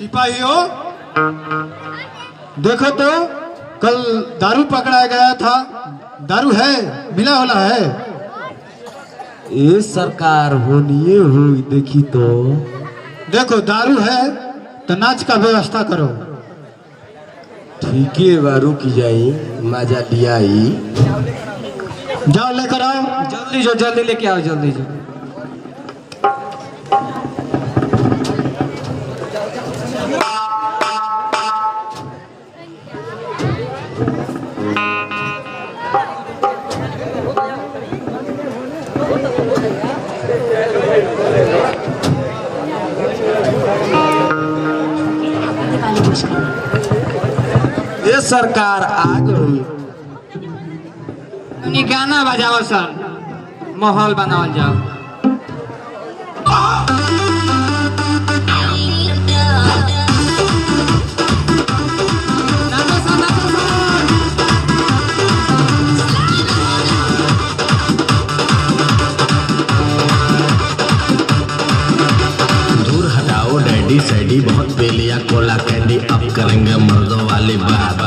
सिपाहियों देखो तो कल दारू पकड़ा गया था, दारू है मिला होला है। ये सरकार होनिए हुई देखी तो देखो दारू है तो नाच का व्यवस्था करो। ठीक है बारू की जाई मजा लिया ही। जाओ लेकर आओ, जल्दी जो जल्दी लेके आओ जल्दी जो। ये सरकार आ गई। गाना बजाओ सर, माहौल बनाओ जाओ। दूर हटाओ डैडी सैडी बहुत पी लिया कोला कैंडी, अब करेंगे मर्दों वाली बात।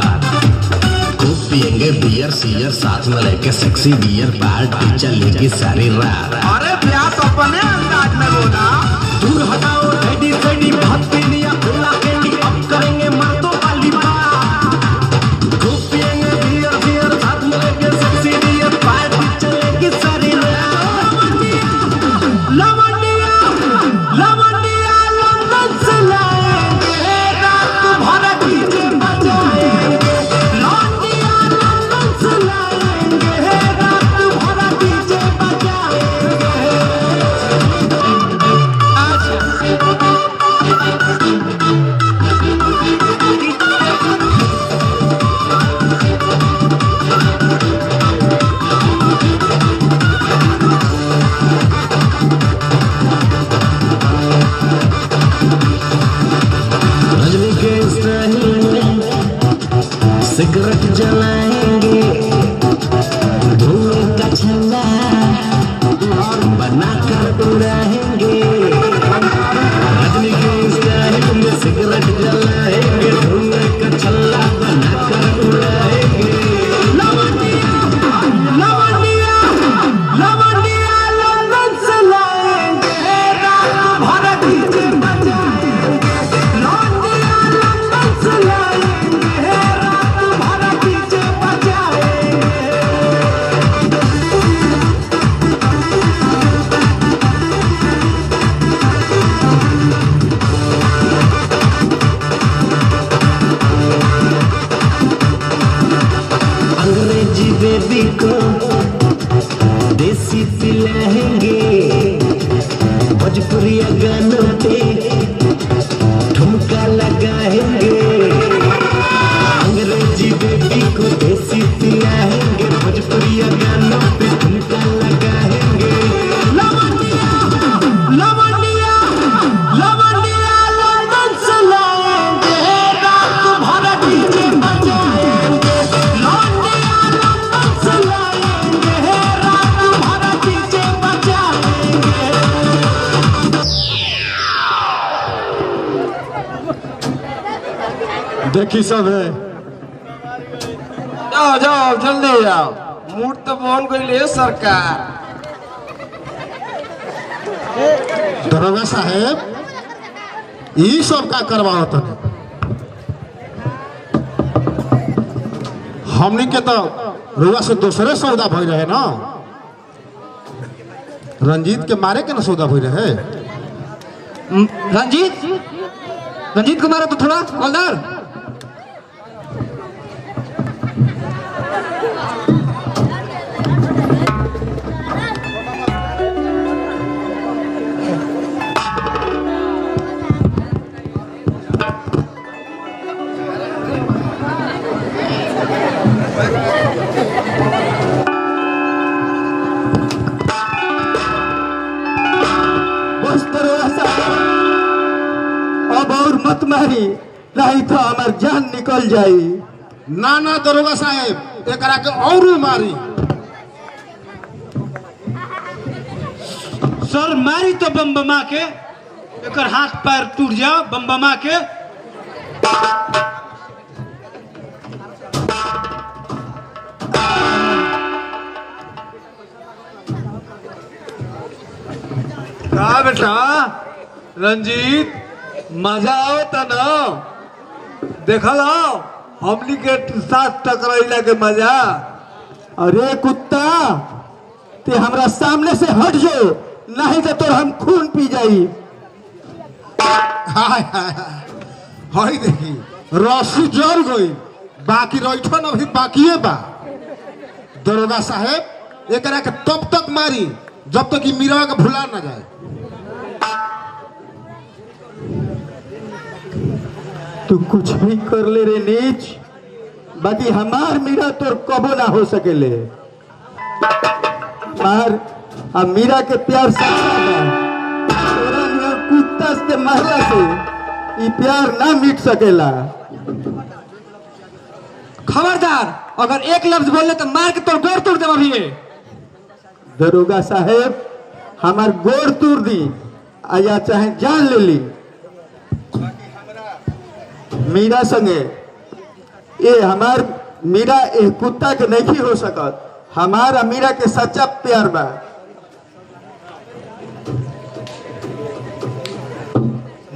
खूब पियेंगे बियर सियर साथ में लेके सेक्सी बियर, पार्टी चलेगी सारी रात। अरे प्यास अपने अंदाज में बोला। दूर हटाओ डैडी सैडी बहुत पी लिया कोला कैंडी, अब करेंगे मर्दों वाली बात। खूब पियेंगे बियर सियर साथ में लेके सेक्सी बियर, पार्टी चलेगी सारी रात। लवंडिया लवंडिया लंदन से लाएंगे, रात भर डीजे बजाएंगे। लवंडिया लंदन से लाएंगे, रात भर डीजे बजाएंगे। रजनी के स्टाइल में सिगरेट जलाएंगे, धुएं का छल्ला और बनाकर उड़ाएंगे। रजनी के स्टाइल में सिगरेट जलाएंगे, धुएं का छल्ला बनाकर उड़ाएंगे। लवंडिया लवंडिया लवंडिया लंदन से लाएंगे, रात भर डीजे बजाएंगे। लवंडिया लंदन से लाएंगे, रात भर डीजे बजाएंगे। अंग्रेजी बेबी को देसी पिलाएंगे, भोजपुरी गानों पे ठुमका लगाएंगे। अंग्रेजी बेबी को देसी पिलाएंगे, भोजपुरी गानों पे ठुमका लगाएंगे। लवंडिया लवंडिया लवंडिया लंदन से लाएंगे, रात भर डीजे बजाएंगे। लवंडिया लंदन से लाएंगे, रात भर डीजे बजाएंगे। देखी सब है। जाओ जाओ जल्दी जाओ, मूड तो बन गई सरकार। दरोगा साहेब ई सब का करवाओ तने? हमनी के तो रुआ से दूसरे सौदा भई रहे ना, रंजीत के मारे के ना सौदा भई रहे। रंजीत रंजीत कुमार तो थोड़ा हवलदार। अब और मत मारी, नहीं तो हमार जान निकल जाई। ना ना दरोगा साहेब एकरा के और मारी। सर मारी तो बम बमा के एकर हाथ पैर टूट जाओ, बम बमा के का बेटा रंजीत मजा आवता ना देखल हमनी के साथ टकराइला के मजा। अरे कुत्ता ते हमरा सामने से हट जो, नहीं तो तोर हम खून पी जाई। हाय हाय हाय हई देखी रस्सी जर गई, बाकी रैठन अभी बाकी बा। दरोगा साहेब एकरा के तब तक मारी जब तक कि मीरा के भुला ना जाए। तू कुछ भी कर ले रे नीच, बाकी हमार मीरा तोर कबो ना हो सकेले। मार अब मीरा के प्यार सच्चा बा, तोरा नियर कुत्ता से मारला से ई प्यार ना मिट सकेला। खबरदार, अगर एक लफ्ज बोले तो मार के तोड़ गोड़ तोड़ दे अभी। दरोगा साहेब हमार गोड़ तोड़ दी या चाहे जान ले ली, मीरा संगे ये हमार मीरा ए कुत्ता के नहीं हो सकत। हमारा मीरा के सच्चा प्यार बा।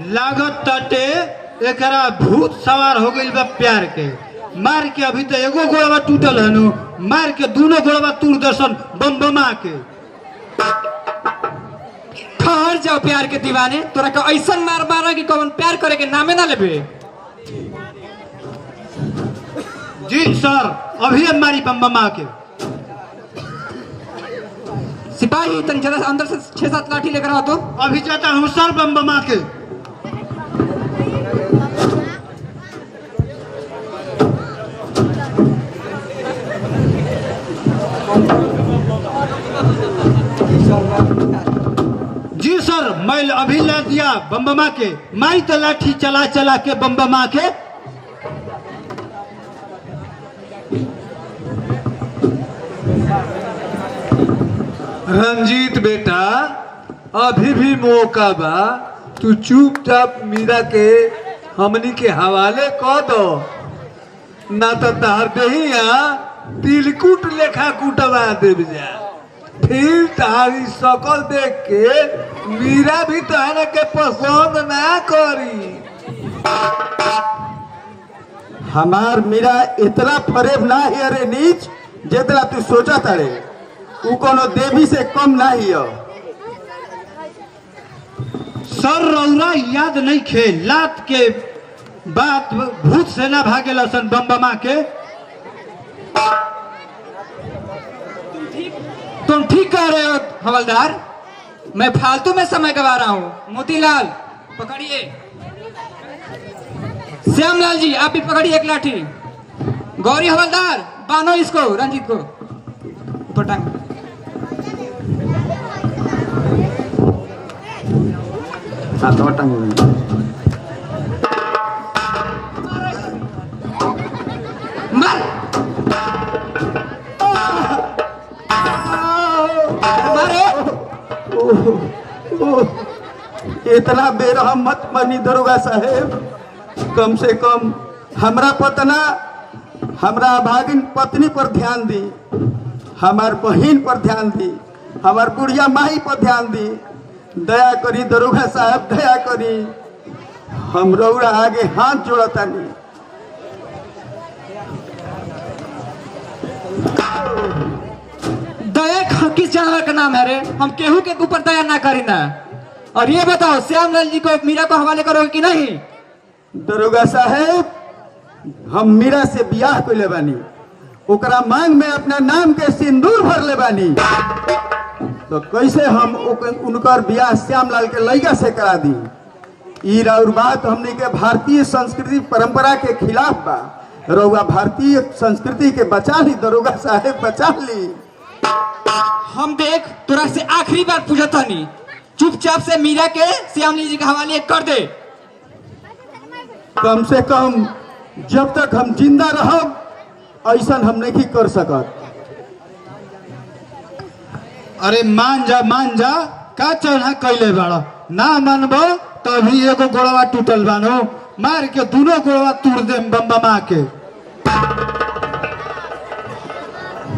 लागत ताटे एकरा भूत सवार हो गइल बा प्यार के। मार के अभी तो एगो गोड़वा टूटल हनु, मार के दोनों गोड़वा तोड़ दसन बम बमा के। ठहर जाओ प्यार के दीवाने, तोरा का ऐसा मार मारा कि कौन प्यार करे के नामे ना लेबे। जी सर, अभी हमारी बम बमा के। सिपाही तन जरा अंदर से 6-7 लाठी लेकर आओ तो। अभी जाता हूँ सर बम बमा के। जी सर, मैं अभी ला दिया बम बमा के। माई तो लाठी चला चला के बम बमा के। रंजीत बेटा अभी भी मौका बा, तू चुपचाप मीरा के हमनी के हवाले कह दो, ना तो तहर दहिया तिलकुट लेखा कुटवा देव जा। फिर तहारी शकल देख के मीरा भी तहरा के पसंद ना करी। हमार मीरा इतना फरेब ना है रे नीच जितना तू सोचा तारे। उ कोनो देवी से कम ना हियो। सर रौरा याद नहीं खे लात के बात भूत से ना भागे लसन बम बमा के। तुम ठीक कह रहे हो हवलदार, मैं फालतू में समय गवा रहा हूँ। मोतीलाल पकड़िए, श्यामलाल जी आप भी पकड़िए एक लाठी। गौरी हवलदार बांधो इसको, रंजीत को ऊपर टांग। मार मारे। इतना बेरहम मत बनी दरोगा साहेब। कम से कम हमरा पतना हमरा भागिन पत्नी पर ध्यान दी, हमार बहिन पर ध्यान दी, हमार बुढ़िया माई पर ध्यान दी। दया करी दरोगा साहब, दया करी। हम रौरा आगे हाथ जोड़तानी। दया किस जानवर का नाम है रे? हम केहू के ऊपर दया ना करी ना। और ये बताओ श्यामलाल जी को मीरा को हवाले करोगे कि नहीं? दरोगा साहेब हम मीरा से बियाह कइले बानी, ओकरा मांग में अपना नाम के सिंदूर भर ले बानी। तो कैसे हम उनकर बियाह श्यामलाल के लड़का से करा दी? ई और बात हमने के भारतीय संस्कृति परंपरा के खिलाफ बा। रउआ भारतीय संस्कृति के बचा ली दरोगा साहेब, बचा ली। हम देख तोरा से आखिरी बार पूछता नहीं, चुपचाप से मीरा के श्यामलाल जी के हवाले कर दे। कम से कम जब तक हम जिंदा रहब ऐसा हम नहीं कर सकत। अरे मान जा का चढ़ा कैले बाड़ा। ना मानबो तभी एगो गोड़वा टूटल बानो। मार के दोनों गोड़वा तोड़ दे बम के।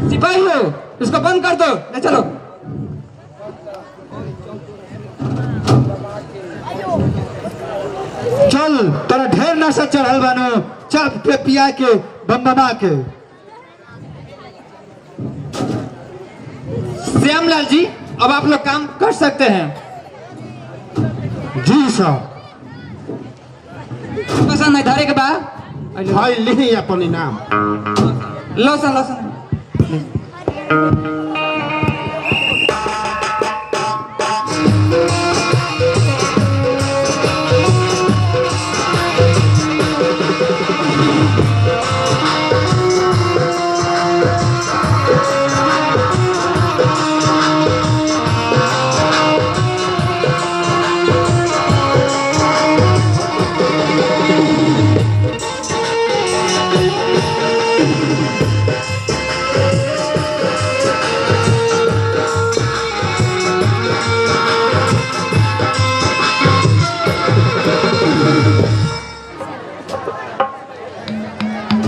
सिपाही हो, उसको बंद कर दो, ले चलो। चल तेरा ढेर नशा चढ़ल बानो, चल पे पिया के बम के। श्यामलाल जी, अब आप लोग काम कर सकते हैं। जी साहब। पसंद है धारे के बाद भाई ली अपन इनाम। लोसन लोसन।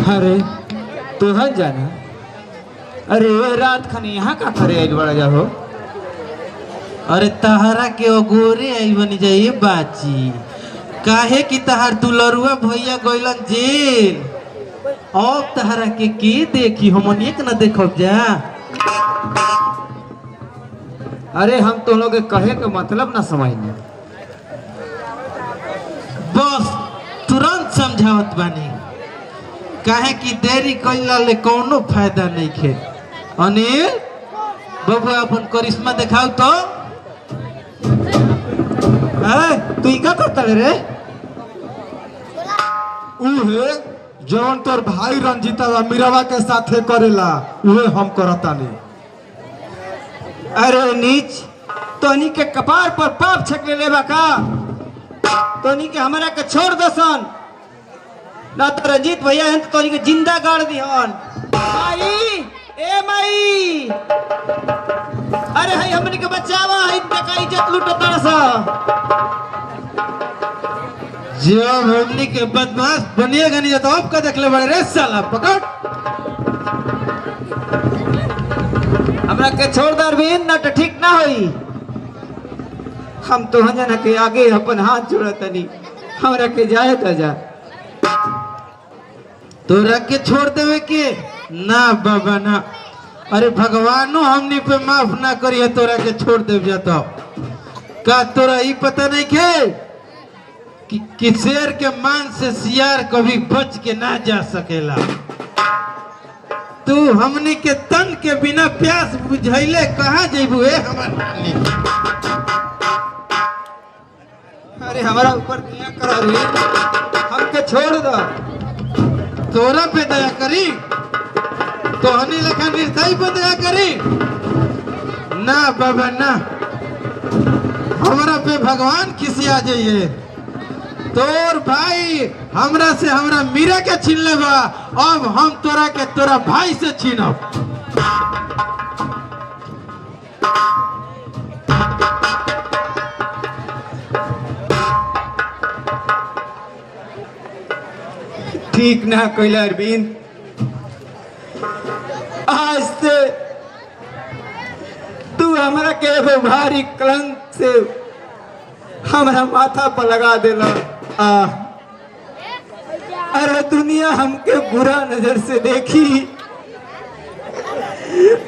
अरे तुहर जाना, अरे ये रात खनी यहाँ का करे आइल बड़ा जा हो। अरे तहरा के ओगोरे आई बनी जाइए बाची, काहे कि तहार दुलरुआ भैया गइलन जेल। अब तहरा के देखी, हमनिए के न देखब जा। अरे हम तो लोग के कहे के मतलब ना समझने। बस तुरंत समझावत बानी, काहे कि देरी कइला ले कौनो फायदा नहीं खे। अनिल बबुआ अपन करिश्मा दिखाओ तो। तू ई का करता रे? उहे जवन तोर भाई रंजीता मीरावा के साथे करेला, उहे हम करतानी। अरे नीच, तोनी के कपार पर पाप छकले लेबा का? तोनी के हमरा के छोड़ दसन, ना तो रंजीत भैया हैं तो तोनी के जिंदा गाड़ दिहन। माई, ए माई, अरे हाय हमनी के बचावा, इनका का इज्जत लूटता सा। जब हमनी के बदमाश बनिएगा नहीं तो अब का देख ले बड़े रे साला, पकड़। हमरा के छोड़ दे अरविंद, ना तो ठीक ना होई। हम तो हंजना के आगे अपन हाथ जोड़तनी, हमरा के जाए तो जा। तोरा के छोड़ देवे के ना बाबा ना। अरे भगवानो हमनी पे माफ ना करिए, तोरा के छोड़ देव जाता। का तोरा ई पता नहीं के कि शेर के मान से सियार कभी बच के ना जा सकेला। तू हमनी के तन के बिना प्यास बुझैले कहाँ जेबू ए हमर नानी। अरे हमारा ऊपर दया करा रे, हमके छोड़ दो। तोरा पे दया करी तो हनी लेखा निर्दयी पे दया करी ना बाबा ना। हमरा पे भगवान खिसिया जाइए। तोर भाई हमरा से हमरा मीरा के छीन लेबा, अब हम तोरा के तोरा भाई से छीनब। ठीक ना कैला अरविंद, आज से तू हमरा के एगो भारी कलंक से हमरा माथा पर लगा देला। अरे दुनिया हमके बुरा नजर से देखी,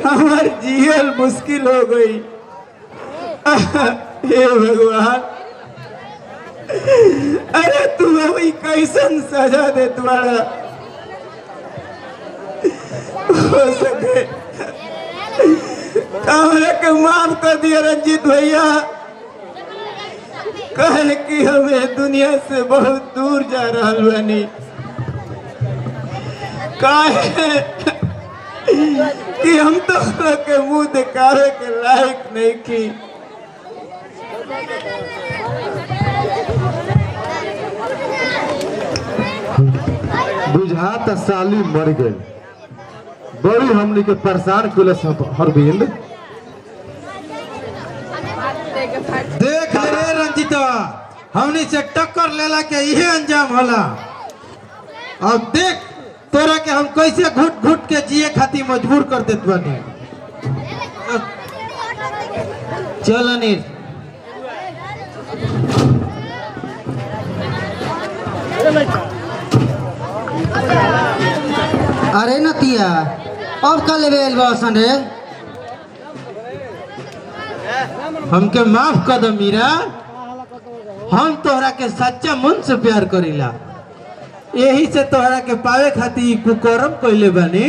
हमार जीवन मुश्किल हो गई। हे भगवान, अरे तू अभी कैसन सजा दे तुम्हारा हो सके। हमरा के माफ कर दिया रंजीत भैया, कहे कि हमें दुनिया से बहुत दूर जा रहा बनी। काहे कि हम तो के मुंह दिखावे के लायक नहीं की। बुझाता साली मर गई, बड़ी हमनी के परेशान कुल अरविंद। देख ले रे रंजीता, हमनी से टक्कर लेला के इहे अंजाम होला। अब देख तोरा के हम कैसे घुट घुट के जिए खातिर मजबूर कर देत बानी। चल अनिल। अरे नतिया अब का लेवे आइल बा सन रे? हमके माफ कर दो मीरा, हम तोहरा के सच्चा मन से प्यार करीला, यही से तोहरा के पावे खातिर कुकर्म कइले बानी।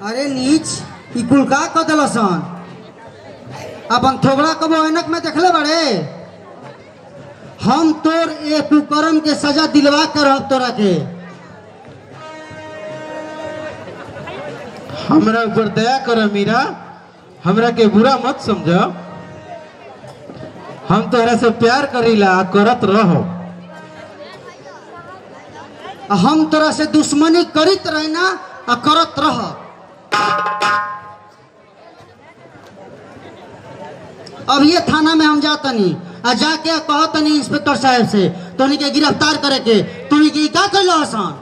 अरे नीच ई कुल का क देलसन? अपन थोबड़ा कबो ऐनक में देखले बड़े? हम तोर ए कुकर्म के सजा दिलवा कर रहब तोरा के। हमरा ऊपर दया करो मीरा, हमरा के बुरा मत समझो। हम तोहरा से प्यार करीला, करत रहो। हम तोरा से दुश्मनी करित रहना आ करत रह। अब ये थाना में हम जातनी आ जाके कहतनी इंस्पेक्टर साहब से तोनी के गिरफ्तार करे के। तोनी के का कइलो हसन?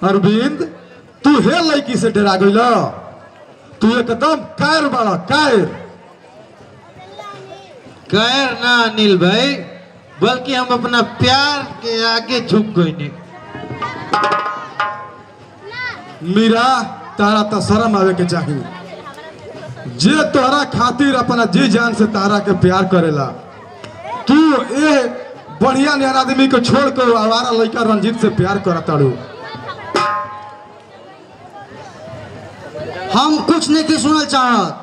अरविंद तू हे लड़की से डरा गइल? तू एकदम कायर बड़ा कायर। कायर ना अनिल भाई, बल्कि हम अपना प्यार के आगे झुक गए। मीरा तारा तो शर्म आवे के चाहिए। जे तोहरा खातिर अपना जी जान से तारा के प्यार करेला, तू ए बढ़िया नियर आदमी को छोड़ कर आवारा लड़का रंजीत से प्यार करताड़ू। हम कुछ नहीं की सुनल चाहत।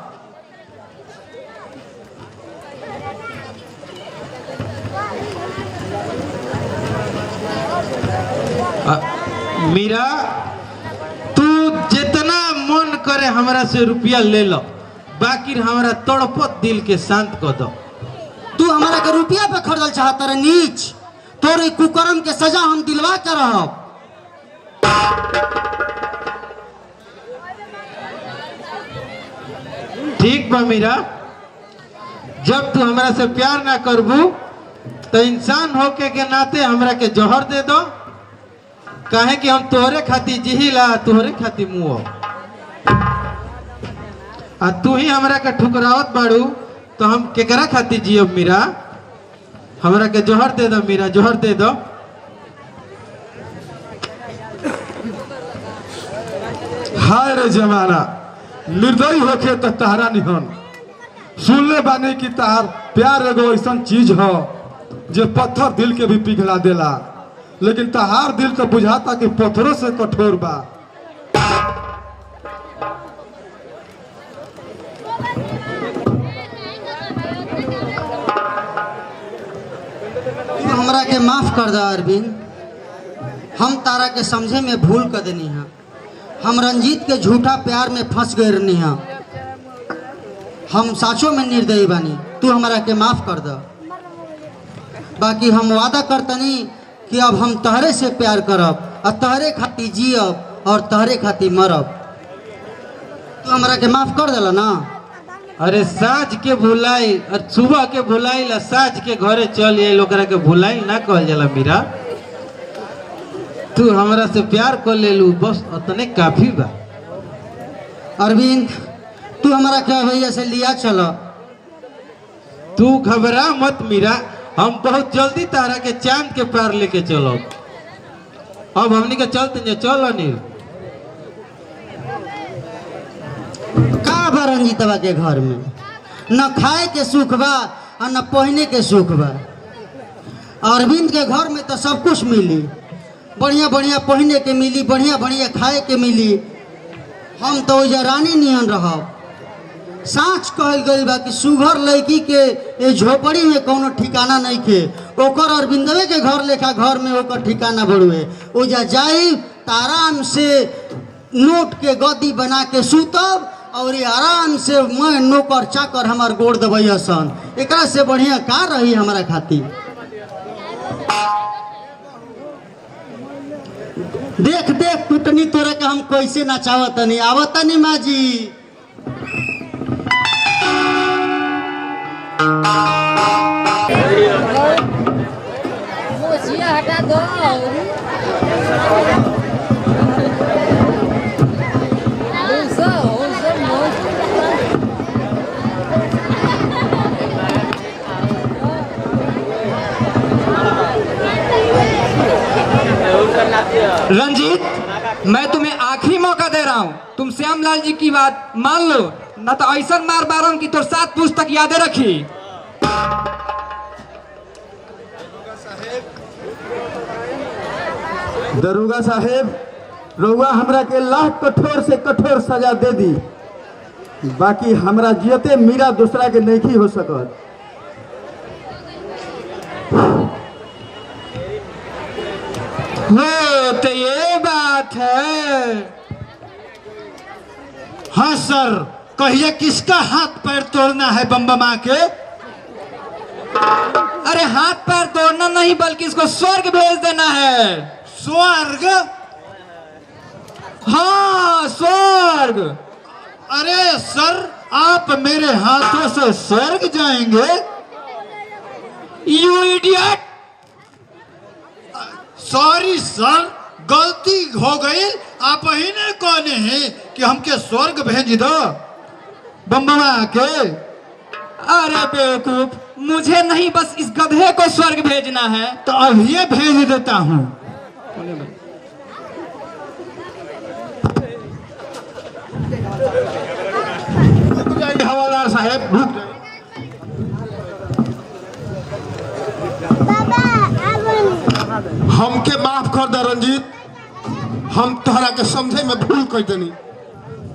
मीरा तू जितना मन करे हमरा से रुपया ले लो, बाकी हमरा तड़पत दिल के शांत कर दो। तू हमारा के रुपया पे खरीदल चाहता रे नीच? तोरे कुकर्म के सजा हम दिलवा कर रहब। ठीक बा मीरा, जब तू हमरा से प्यार ना करबू तो इंसान होके के नाते हमरा के जहर दे दो, काहे कि हम तोहरे खातिर जिहिला, तोहरे खातिर मुँह। आ तू ही हमरा के ठुकरावत बाड़ू तो हम केकरा खातिर जियब मीरा? हमरा के जहर दे दो मीरा, जहर दे दो। हाय रे जमाना, निर्दयी होके तो तारा निहन। सुनले बानी कि तार प्यार एगो ऐसा चीज हो जे पत्थर दिल के भी पिघला देला, लेकिन तहार दिल तो बुझाता कि पत्थरों से कठोर बा। तू हमरा के माफ कर दे अरविंद। हम तारा के समझे में भूल कर देनी है। हम रंजीत के झूठा प्यार में फंस गए रहनी है। हम साचों में निर्दयी बानी। तू हमरा के माफ कर दे। बाकी हम वादा करतनी कि अब हम तहरे से प्यार करब और तहरे खातिर जियब और तहरे खातिर मरब। तू हमरा के माफ कर देला ना? अरे साँझ के भुलाई और सुबह के भुलाई ला साँझ के घरे चल ये लोग के भुलाई ना कहल जाला मीरा। तू हमरा से प्यार कर ले लू, बस उतने काफी बा। अरविंद तू हमरा के भैया से लिया चलो। तू घबरा मत मीरा, हम बहुत जल्दी तारा के चांद के पार लेके चलो। अब हमनी के चलते चल अनिल। का बा रंजीतवा के घर में? न खाए के सुख बा और न पहने के सुख बा। अरविंद के घर में तो सब कुछ मिली, बढ़िया बढ़िया पहने के मिली, बढ़िया बढ़िया खाए के मिली। हम तो ओइजा रानी नियन रहब। साँच कहल गई बा कि सुघर लड़की के ये झोपड़ी में कोनो ठिकाना नहीं के। ओकर अरविंदवे के घर लेखा घर में ओकर ठिकाना बड़ुए। ओइजा जाई आराम से नोट के गद्दी बना के सुतब और ये आराम से मैं नौकर चाकर हमार गोड़ दबई हसन। एकरा से बढ़िया का रही हमारा खातिर? देख देख टूटनी तोरा के हम कैसे नचावतनी। आवतनी माँ जी। मोचिया हटा दो। रंजीत, मैं तुम्हें आखिरी मौका दे रहा हूँ, तुम श्यामलाल जी की बात मान लो, न तो ऐसा मार मारूं कि तो 7 पुस्तक यादें रखी। दरोगा साहेब, रउआ हमरा के लाख कठोर से कठोर सजा दे दी, बाकी हमरा जियते मीरा दूसरा के नहीं हो सकत। हो तो ये बात है। हाँ सर, कहिए किसका हाथ पैर तोड़ना है बमबमा के? अरे हाथ पैर तोड़ना नहीं, बल्कि इसको स्वर्ग भेज देना है। स्वर्ग? हाँ स्वर्ग। अरे सर, आप मेरे हाथों से स्वर्ग जाएंगे? You idiot. सॉरी सर, गलती हो गई। आप ही ने कहने हैं कि हमके स्वर्ग भेज दो बमबमा के। अरे बेवकूफ, मुझे नहीं, बस इस गधे को स्वर्ग भेजना है। तो अब ये भेज देता हूँ। हवालदार साहेब रुक जाइए। हमके माफ कर दे रंजीत, हम तोहरा के समझे में भूल कर देनी,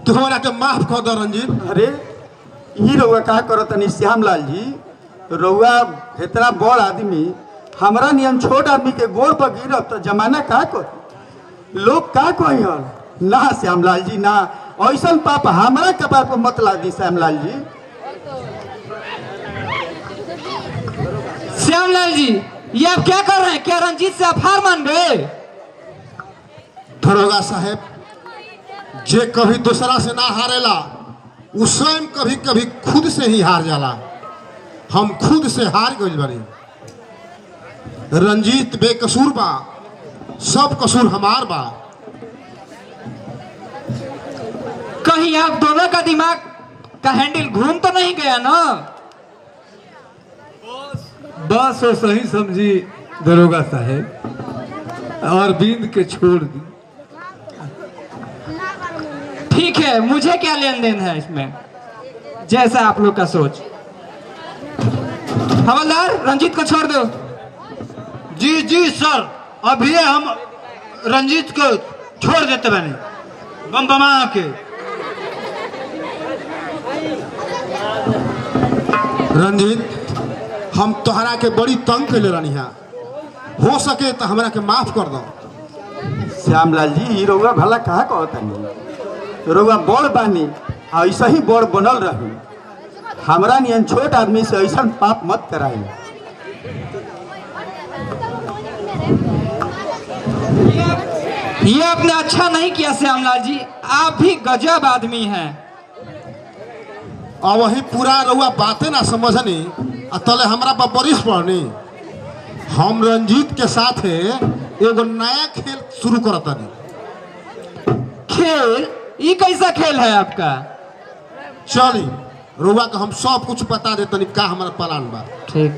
तोहरा के माफ कर दे रंजीत। अरे ई रउआ का करतनी श्यामलाल जी, रउआ इतना बड़ आदमी हमरा नियन छोट आदमी के गोड़ पर गिरब तो जमाना का कर, लोग का कहियन? ना श्यामलाल जी ना, ऐसा पाप हमारा कपार पर मत ला दी श्यामलाल जी। श्यामलाल जी, ये आप क्या कर रहे हैं? क्या रंजीत से आप हार मान गए? दरोगा साहेब, जे कभी दूसरा से ना हारेला, वो स्वयं कभी कभी खुद से ही हार जाला। हम खुद से हार गइल बानी। रंजीत बेकसूर बा, सब कसूर हमार बा। कहीं आप दोनों का दिमाग का हैंडल घूम तो नहीं गया ना? बस वो सही समझी दरोगा साहेब, और बींद के छोड़ दी। ठीक है, मुझे क्या लेन देन है इसमें, जैसा आप लोग का सोच। हवलदार, रंजीत को छोड़ दो। जी जी सर, अभी हम रंजीत को छोड़ देते बने बमबमा के। रंजीत, हम तोहरा के बड़ी तंग कैले रहनी है, हो सके तो हमरा के माफ कर दो। श्यामलाल जी, ई रउआ भला कहा कहतनी, रउआ बड़ बानी, ऐसा ही बड़ बनल रही। हमरा नियन छोट आदमी से ऐसा पाप मत कराई। ये आपने अच्छा नहीं किया श्यामलाल जी, आप भी गजब आदमी हैं। और वही पूरा रउआ बातें ना समझनी, तले हमरा पर बरिश पड़नी। हम रंजीत के साथ एगो नया खेल शुरू करतनी। खेल? ये कैसा खेल है आपका? चली रउआ के हम सब कुछ बता देतनी का हमारा प्लान बा। ठीक।